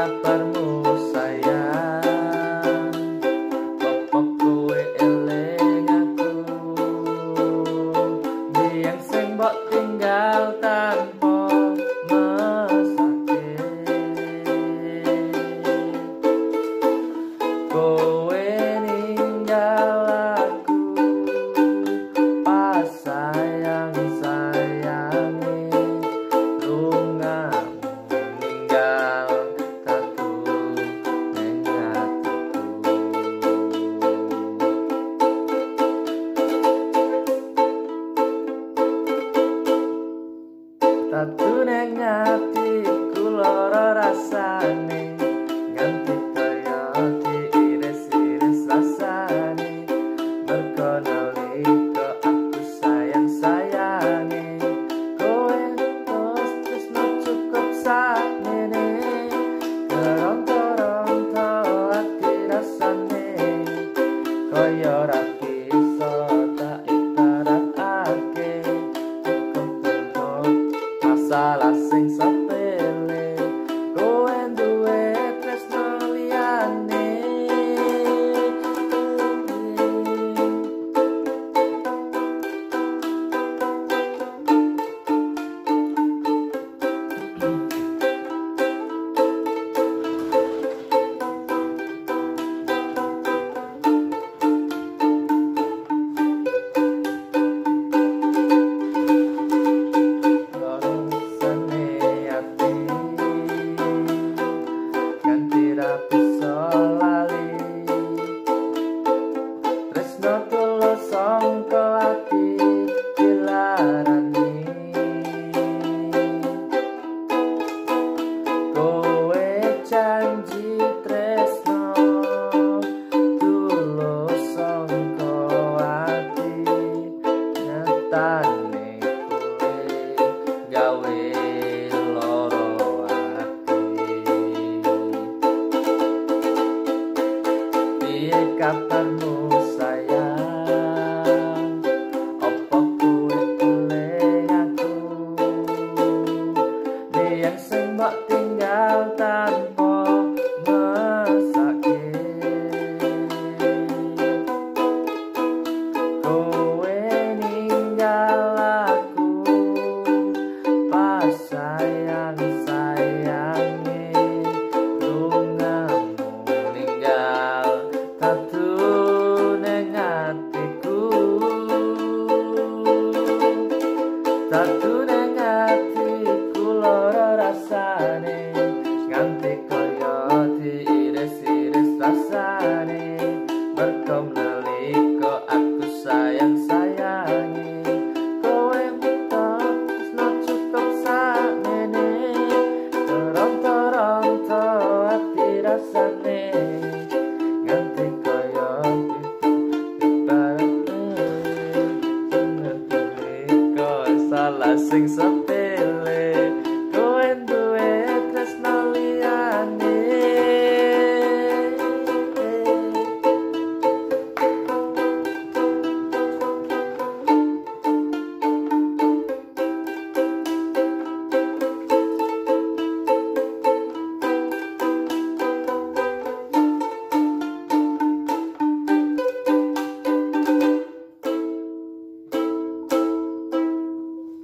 kabarmu sayang? Opo kowe eling aku? Biyen sing mbok tinggal tanpa mesake. Kowe ninggal aku pas sayang-sayange. Lungamu ninggal tatu ning atiku. Tatu ning atiku lara rasane, nganti kaya diiris-iris rasane. Mergo nalika aku sayang-sayange, kowe terus tresno cukup sakmene. Keronto-ronto ati rasane, kaya ora bisa tak ibaratake. Masalah sing sepele, kowe duwe tresno liyane. Kabarmu sayang? Opo kowe eling aku? Biyen sing mbok tinggal tanpa mesake. Kowe ninggal aku pas sayang-sayange. Lungamu ninggal tatu ning atiku. Tatu ning atiku lara rasane, nganti kaya diiris-iris rasane. Mergo nalika aku sayang-sayange, kowe tresno cukup sakmene. Keronto-ronto ati rasane, nganti kaya salah sing sepele, kowe duwe tresno liyane.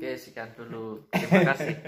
Oke, sekian dulu. Terima kasih.